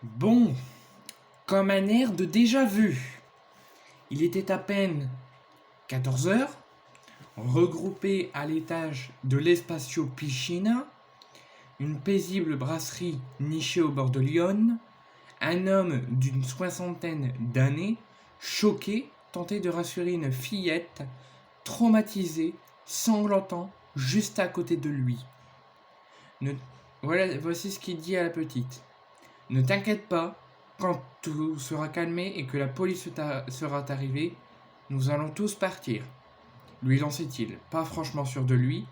Bon, comme un air de déjà-vu. Il était à peine 14 heures, regroupés à l'étage de l'Espazio Piscina, une paisible brasserie nichée au bord de l'Yonne, un homme d'une soixantaine d'années, choqué, tentait de rassurer une fillette, traumatisée, sanglotant, juste à côté de lui. Voici ce qu'il dit à la petite. Ne t'inquiète pas, quand tout sera calmé et que la police sera arrivée, nous allons tous partir. Lui lançait-il, pas franchement sûr de lui.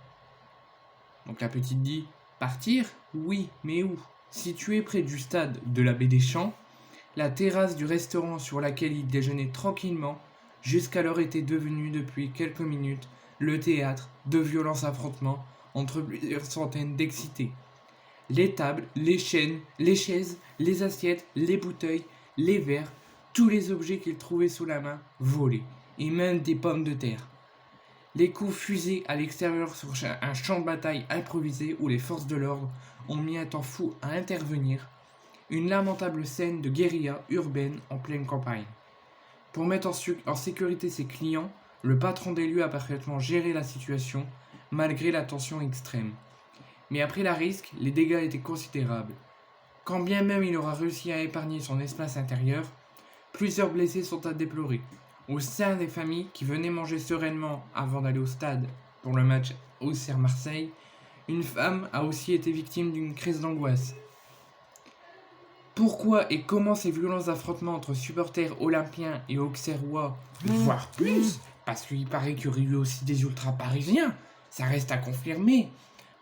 Donc la petite dit, partir? Oui, mais où? Situé près du stade de la baie des Champs, la terrasse du restaurant sur laquelle il déjeunait tranquillement, jusqu'alors était devenue depuis quelques minutes le théâtre de violents affrontements entre plusieurs centaines d'excités. Les tables, les chaises, les assiettes, les bouteilles, les verres, tous les objets qu'il trouvait sous la main volaient, et même des pommes de terre. Les coups fusés à l'extérieur sur un champ de bataille improvisé où les forces de l'ordre ont mis un temps fou à intervenir, une lamentable scène de guérilla urbaine en pleine campagne. Pour mettre en sécurité ses clients, le patron des lieux a parfaitement géré la situation, malgré la tension extrême. Mais après la risque, les dégâts étaient considérables. Quand bien même il aura réussi à épargner son espace intérieur, plusieurs blessés sont à déplorer. Au sein des familles qui venaient manger sereinement avant d'aller au stade pour le match Auxerre-Marseille, une femme a aussi été victime d'une crise d'angoisse. Pourquoi et comment ces violents affrontements entre supporters olympiens et auxerrois, voire plus, parce qu'il paraît qu'il y aurait eu aussi des ultras parisiens, ça reste à confirmer.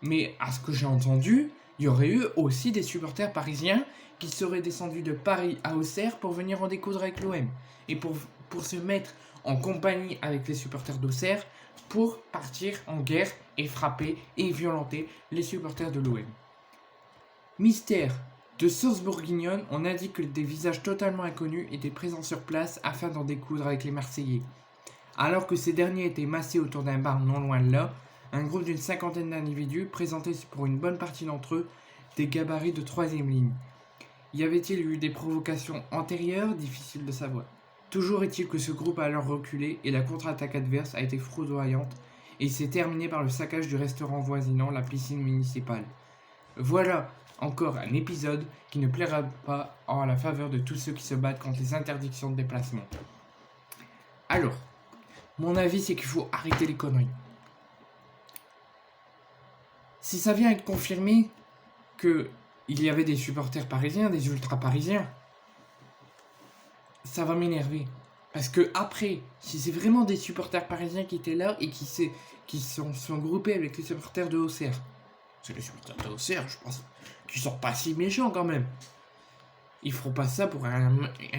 Mais à ce que j'ai entendu, il y aurait eu aussi des supporters parisiens qui seraient descendus de Paris à Auxerre pour venir en découdre avec l'OM. Et pour se mettre en compagnie avec les supporters d'Auxerre pour partir en guerre et frapper et violenter les supporters de l'OM. Mystère. De sources bourguignonnes, on indique que des visages totalement inconnus étaient présents sur place afin d'en découdre avec les Marseillais. Alors que ces derniers étaient massés autour d'un bar non loin de là, un groupe d'une cinquantaine d'individus présentait pour une bonne partie d'entre eux des gabarits de troisième ligne. Y avait-il eu des provocations antérieures? Difficile de savoir. Toujours est-il que ce groupe a alors reculé et la contre-attaque adverse a été foudroyante et s'est terminée par le saccage du restaurant voisinant, la piscine municipale. Voilà encore un épisode qui ne plaira pas en la faveur de tous ceux qui se battent contre les interdictions de déplacement. Alors, mon avis c'est qu'il faut arrêter les conneries. Si ça vient être confirmé qu'il y avait des supporters parisiens, des ultras parisiens, ça va m'énerver. Parce que après, si c'est vraiment des supporters parisiens qui étaient là et qui sont groupés avec les supporters de Auxerre, c'est les supporters de Auxerre, je pense qu'ils sont pas si méchants quand même. Ils feront pas ça pour un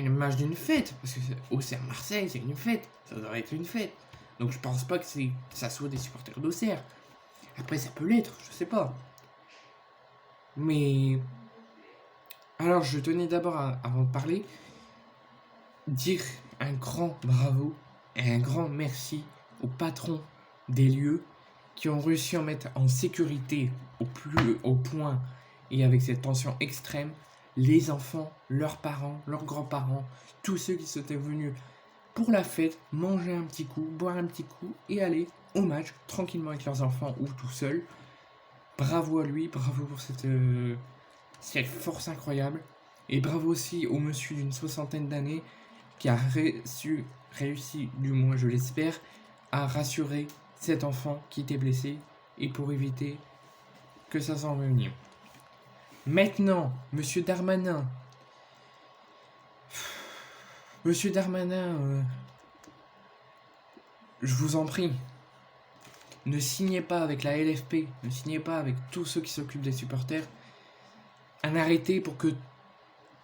match d'une fête, parce que Auxerre-Marseille, c'est une fête, ça doit être une fête. Donc je pense pas que ça soit des supporters d'Auxerre. Après ça peut l'être, je sais pas. Mais... Alors je tenais d'abord, avant de parler, dire un grand bravo et un grand merci aux patrons des lieux qui ont réussi à mettre en sécurité au plus haut point et avec cette tension extrême les enfants, leurs parents, leurs grands-parents, tous ceux qui étaient venus pour la fête, manger un petit coup, boire un petit coup et aller au match tranquillement avec leurs enfants ou tout seuls. Bravo à lui, bravo pour cette force incroyable. Et bravo aussi au monsieur d'une soixantaine d'années qui a réussi, du moins je l'espère, à rassurer cet enfant qui était blessé et pour éviter que ça s'envenime. Maintenant, Monsieur Darmanin. Monsieur Darmanin, je vous en prie, ne signez pas avec la LFP, ne signez pas avec tous ceux qui s'occupent des supporters un arrêté pour que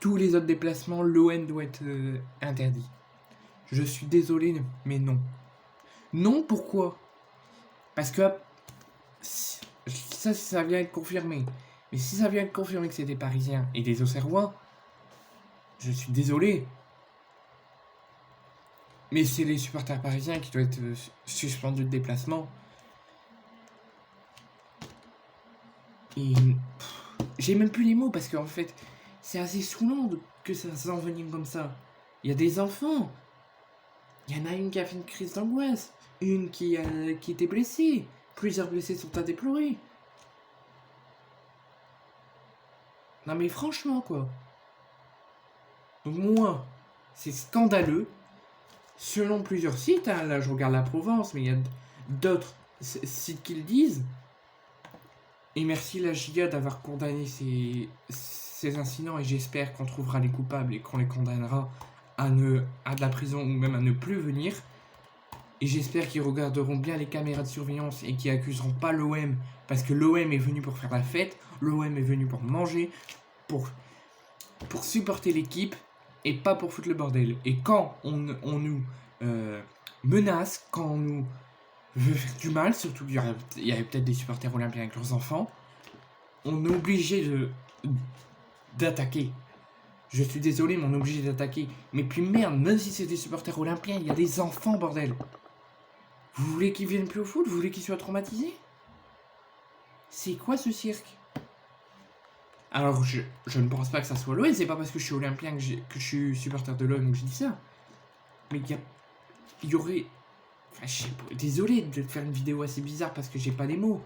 tous les autres déplacements, l'OM doit être interdit. Je suis désolé, mais non. Non, pourquoi? Parce que ça vient être confirmé. Mais si ça vient être confirmé que c'est des Parisiens et des Auxerrois, je suis désolé. Mais c'est les supporters parisiens qui doivent être suspendus de déplacement. Et j'ai même plus les mots parce qu'en fait, c'est assez saoulant que ça s'envenime comme ça. Il y a des enfants. Il y en a une qui a fait une crise d'angoisse. Une qui était blessée. Plusieurs blessés sont à déplorer. Non mais franchement quoi. Donc moi, c'est scandaleux. Selon plusieurs sites, hein, là je regarde la Provence, mais il y a d'autres sites qui le disent. Et merci la GIA d'avoir condamné ces incidents et j'espère qu'on trouvera les coupables et qu'on les condamnera à de la prison ou même à ne plus venir. Et j'espère qu'ils regarderont bien les caméras de surveillance et qu'ils accuseront pas l'OM parce que l'OM est venu pour faire la fête, l'OM est venu pour manger, pour supporter l'équipe et pas pour foutre le bordel. Et quand on nous menace, quand on nous veut faire du mal, surtout qu'il y avait peut-être des supporters olympiens avec leurs enfants, on est obligé d'attaquer. Je suis désolé, mais on est obligé d'attaquer. Mais puis merde, même si c'est des supporters olympiens, il y a des enfants, bordel. Vous voulez qu'ils viennent plus au foot? Vous voulez qu'ils soient traumatisés? C'est quoi ce cirque? Alors, je ne pense pas que ça soit l'OM, c'est pas parce que je suis olympien que je suis supporter de l'OM que je dis ça. Mais il y aurait... Enfin, je sais pas, désolé de faire une vidéo assez bizarre parce que j'ai pas les mots.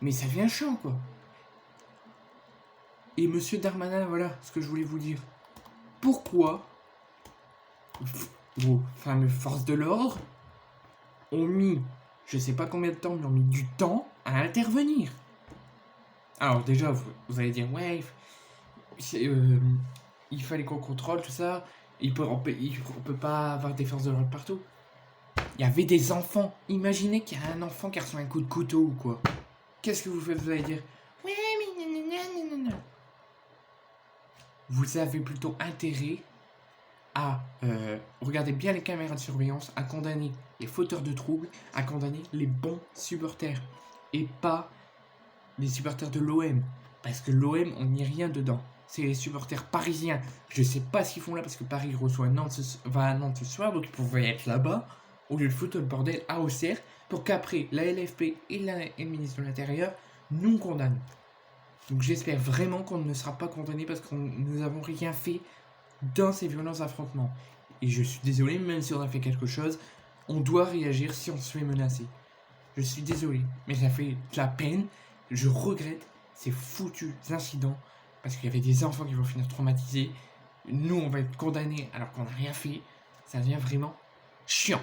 Mais ça devient chiant, quoi. Et monsieur Darmanin, voilà ce que je voulais vous dire. Pourquoi vos fameuses forces de l'ordre ont mis, je sais pas combien de temps, mais ont mis du temps à intervenir? Alors déjà, vous allez dire, ouais, il fallait qu'on contrôle tout ça, on peut pas avoir des forces de l'ordre partout. Il y avait des enfants. Imaginez qu'il y a un enfant qui reçoit un coup de couteau ou quoi. Qu'est-ce que vous faites? Vous allez dire, ouais, mais nanana. Vous avez plutôt intérêt à regarder bien les caméras de surveillance, à condamner les fauteurs de troubles, à condamner les bons supporters et pas les supporters de l'OM. Parce que l'OM, on n'y est rien dedans. C'est les supporters parisiens. Je sais pas ce qu'ils font là parce que Paris va à Nantes ce soir, donc ils pouvaient être là-bas au lieu de foutre le bordel à Auxerre pour qu'après la LFP et le ministre de l'Intérieur nous condamnent. Donc j'espère vraiment qu'on ne sera pas condamné parce que nous n'avons rien fait dans ces violents affrontements. Et je suis désolé, même si on a fait quelque chose, on doit réagir si on se fait menacer. Je suis désolé, mais ça fait de la peine. Je regrette ces foutus incidents parce qu'il y avait des enfants qui vont finir traumatisés. Nous, on va être condamnés alors qu'on n'a rien fait. Ça devient vraiment chiant.